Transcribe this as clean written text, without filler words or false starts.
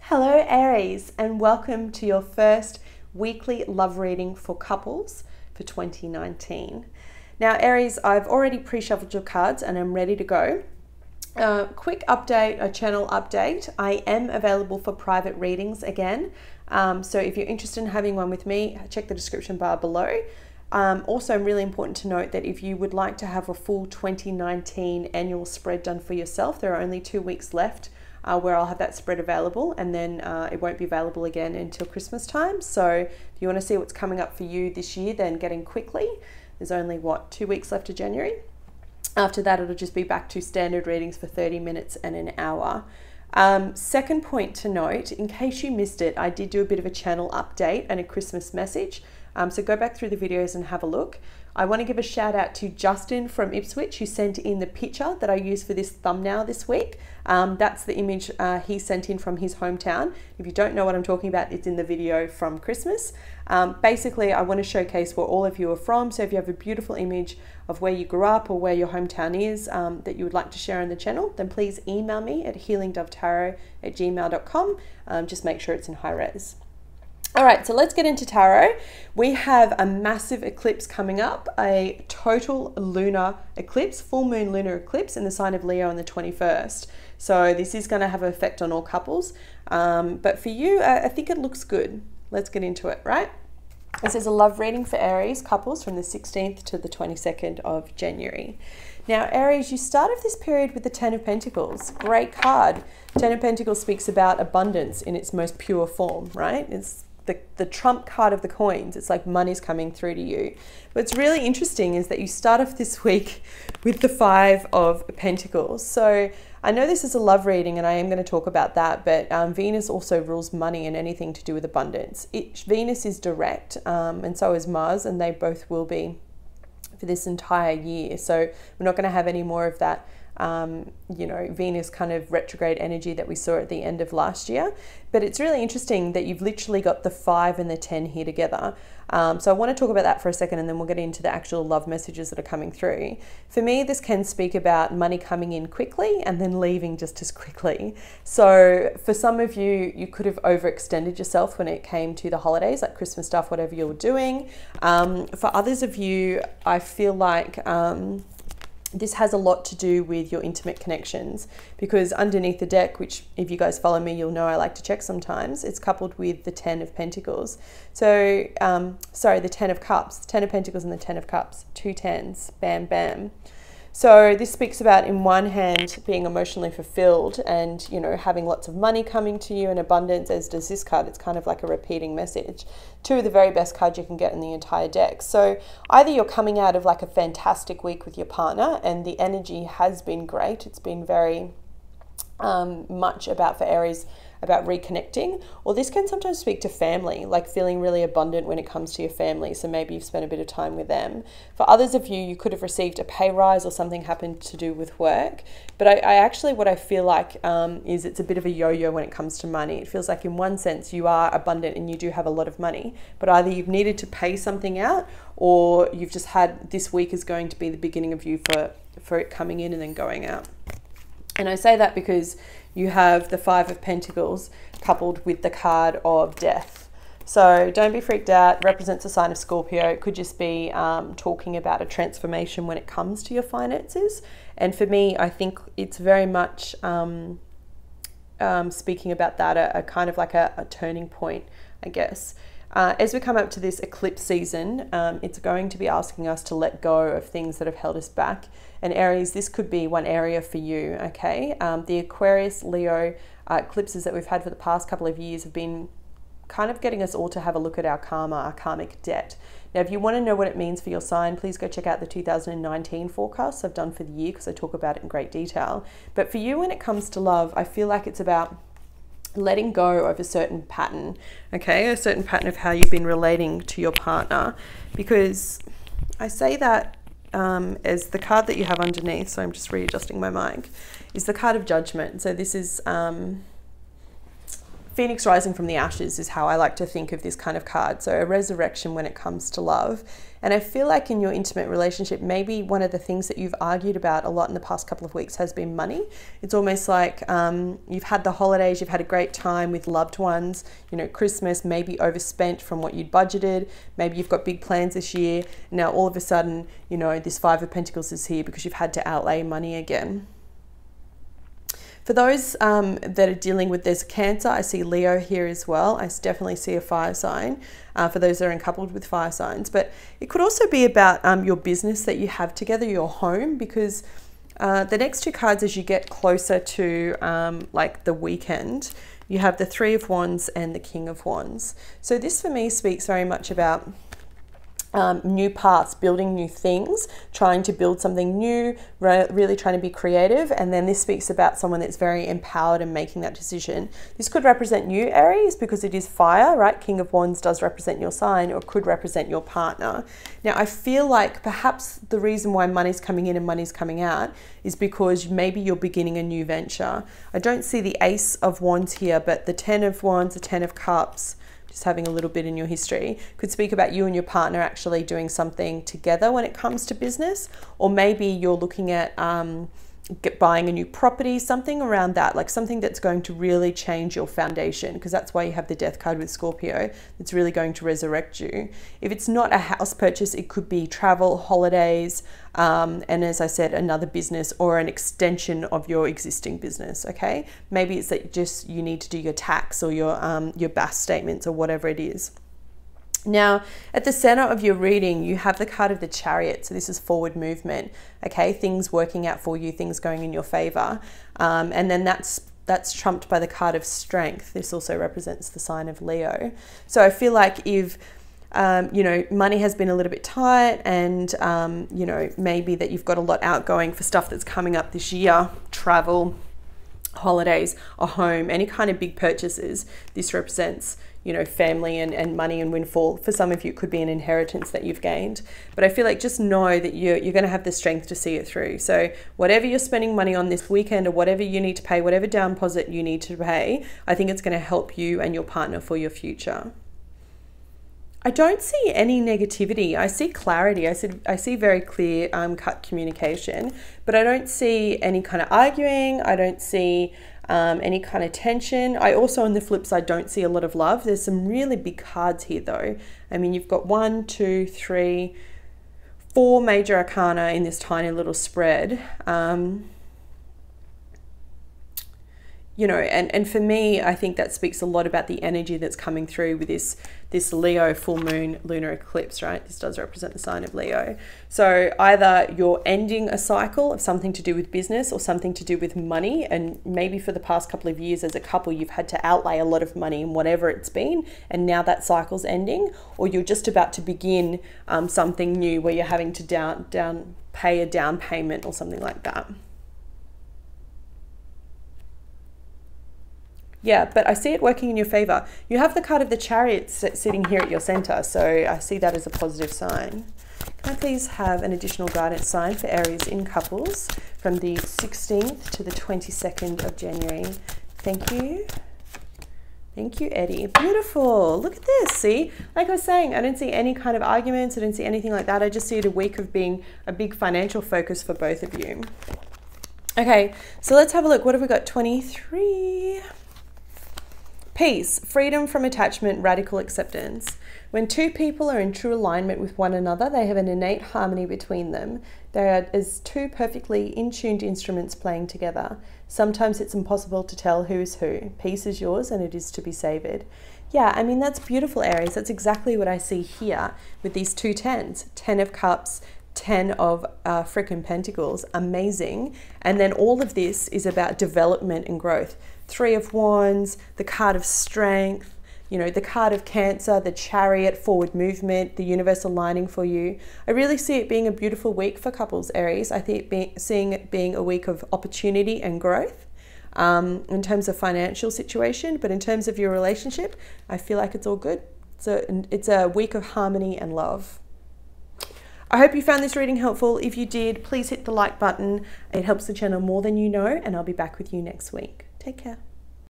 Hello Aries, and welcome to your first weekly love reading for couples for 2019. Now Aries, I've already pre-shuffled your cards and I'm ready to go. Quick update, a channel update. I am available for private readings again. So if you're interested in having one with me, check the description bar below. Also really important to note that if you would like to have a full 2019 annual spread done for yourself, there are only 2 weeks left where I'll have that spread available, and then it won't be available again until Christmas time. So if you want to see what's coming up for you this year, then get in quickly. There's only 2 weeks left of January. After that, it'll just be back to standard readings for 30 minutes and an hour. Second point to note, in case you missed it, I did do a bit of a channel update and a Christmas message. So go back through the videos and have a look. I want to give a shout out to Justin from Ipswich, who sent in the picture that I used for this thumbnail this week. That's the image he sent in from his hometown. If you don't know what I'm talking about, it's in the video from Christmas. Basically, I want to showcase where all of you are from. So if you have a beautiful image of where you grew up or where your hometown is that you would like to share on the channel, then please email me at healingdovetarot@gmail.com. Just make sure it's in high res. All right, so let's get into tarot. We have a massive eclipse coming up, a total lunar eclipse, full moon lunar eclipse in the sign of Leo on the 21st. So this is going to have an effect on all couples. But for you, I think it looks good. Let's get into it, right? This is a love reading for Aries couples from the 16th to the 22nd of January. Now, Aries, you start off this period with the Ten of Pentacles. Great card. Ten of Pentacles speaks about abundance in its most pure form, right? It's the trump card of the coins. It's like money's coming through to you. What's really interesting is that you start off this week with the Five of Pentacles. So I know this is a love reading and I am going to talk about that, but Venus also rules money and anything to do with abundance. Venus is direct and so is Mars, and they both will be for this entire year. So we're not going to have any more of that you know, Venus kind of retrograde energy that we saw at the end of last year. But it's really interesting that you've literally got the 5 and the 10 here together. So I want to talk about that for a second, and then we'll get into the actual love messages that are coming through. For me, this can speak about money coming in quickly and then leaving just as quickly. So for some of you, you could have overextended yourself when it came to the holidays, like Christmas stuff, whatever you were doing. For others of you, I feel like this has a lot to do with your intimate connections, because underneath the deck, which if you guys follow me, you'll know I like to check sometimes, it's coupled with the 10 of Pentacles. So, sorry, the 10 of Cups, the 10 of Pentacles and the 10 of Cups, 2 10s, bam, bam. So this speaks about, in one hand, being emotionally fulfilled and, you know, having lots of money coming to you in abundance, as does this card. It's kind of like a repeating message. 2 of the very best cards you can get in the entire deck. So either you're coming out of like a fantastic week with your partner and the energy has been great. It's been very much about, for Aries, about reconnecting, or this can sometimes speak to family, like feeling really abundant when it comes to your family. So maybe you've spent a bit of time with them. For others of you, you could have received a pay rise or something happened to do with work. But I actually, what I feel like is it's a bit of a yo-yo when it comes to money. It feels like in one sense you are abundant and you do have a lot of money, but either you've needed to pay something out, or you've just had, this week is going to be the beginning of you for it coming in and then going out. And I say that because you have the 5 of Pentacles coupled with the card of Death. So don't be freaked out. It represents a sign of Scorpio. It could just be talking about a transformation when it comes to your finances. And for me, I think it's very much speaking about that, a kind of like a turning point, I guess. As we come up to this eclipse season, it's going to be asking us to let go of things that have held us back. And Aries, this could be one area for you, okay? The Aquarius, Leo eclipses that we've had for the past couple of years have been kind of getting us all to have a look at our karma, our karmic debt. Now, if you want to know what it means for your sign, please go check out the 2019 forecasts I've done for the year, because I talk about it in great detail. But for you, when it comes to love, I feel like it's about letting go of a certain pattern, okay? A certain pattern of how you've been relating to your partner, because I say that as the card that you have underneath, so I'm just readjusting my mic, is the card of Judgment. So this is Phoenix rising from the ashes is how I like to think of this kind of card. So a resurrection when it comes to love. And I feel like in your intimate relationship, maybe one of the things that you've argued about a lot in the past couple of weeks has been money. It's almost like you've had the holidays, you've had a great time with loved ones, you know, Christmas, maybe overspent from what you'd budgeted. Maybe you've got big plans this year. Now all of a sudden, you know, this Five of Pentacles is here because you've had to outlay money again. For those that are dealing with this Cancer, I see Leo here as well. I definitely see a fire sign for those that are coupled with fire signs. But it could also be about your business that you have together, your home, because the next two cards, as you get closer to like the weekend, you have the Three of Wands and the King of Wands. So this for me speaks very much about new paths, building new things, trying to build something new, really trying to be creative. And then this speaks about someone that's very empowered and making that decision. This could represent you, Aries, because it is fire, right? King of Wands does represent your sign, or could represent your partner. Now, I feel like perhaps the reason why money's coming in and money's coming out is because maybe you're beginning a new venture. I don't see the Ace of Wands here, but the Ten of Wands, the Ten of Cups, just having a little bit in your history, could speak about you and your partner actually doing something together when it comes to business. Or maybe you're looking at buying a new property, something around that, like something that's going to really change your foundation, because that's why you have the Death card with Scorpio. It's really going to resurrect you. If it's not a house purchase, it could be travel, holidays, and as I said, another business or an extension of your existing business. Okay, maybe it's that just you need to do your tax or your BAS statements or whatever it is. Now, at the center of your reading, you have the card of the Chariot. So this is forward movement, okay? Things working out for you, things going in your favor. And then that's trumped by the card of Strength. This also represents the sign of Leo. So I feel like if, you know, money has been a little bit tight and, you know, maybe that you've got a lot outgoing for stuff that's coming up this year, travel, holidays, a home, any kind of big purchases, this represents, you know, family and money and windfall. For some of you, it could be an inheritance that you've gained. But I feel like just know that you're going to have the strength to see it through. So whatever you're spending money on this weekend, or whatever you need to pay, whatever down deposit you need to pay, I think it's going to help you and your partner for your future. I don't see any negativity. I see clarity. I see very clear cut communication, but I don't see any kind of arguing. I don't see any kind of tension. I also, on the flip side, don't see a lot of love. There's some really big cards here though. I mean, you've got 1, 2, 3, 4 major arcana in this tiny little spread. You know, and for me, I think that speaks a lot about the energy that's coming through with this Leo full moon lunar eclipse, right? This does represent the sign of Leo. So either you're ending a cycle of something to do with business or something to do with money, and maybe for the past couple of years as a couple, you've had to outlay a lot of money in whatever it's been, and now that cycle's ending, or you're just about to begin something new where you're having to pay a down payment or something like that. Yeah, but I see it working in your favor. You have the card of the Chariot sitting here at your center, so I see that as a positive sign. Can I please have an additional guidance sign for Aries in couples from the 16th to the 22nd of January? Thank you. Thank you, Eddie. Beautiful. Look at this. See, like I was saying, I don't see any kind of arguments. I don't see anything like that. I just see it a week of being a big financial focus for both of you. Okay, so let's have a look. What have we got? 23. Peace, freedom from attachment, radical acceptance. When two people are in true alignment with one another, they have an innate harmony between them. They are as two perfectly in-tuned instruments playing together. Sometimes it's impossible to tell who is who. Peace is yours and it is to be savored. Yeah, I mean, that's beautiful, Aries. That's exactly what I see here with these two tens. 10 of Cups, 10 of frickin' Pentacles. Amazing. And then all of this is about development and growth. 3 of Wands, the card of Strength, you know, the card of Cancer, the Chariot, forward movement, the universe aligning for you. I really see it being a beautiful week for couples, Aries. I think seeing it being a week of opportunity and growth in terms of financial situation, but in terms of your relationship, I feel like it's all good. So it's a week of harmony and love. I hope you found this reading helpful. If you did, please hit the like button. It helps the channel more than you know, and I'll be back with you next week. Take care.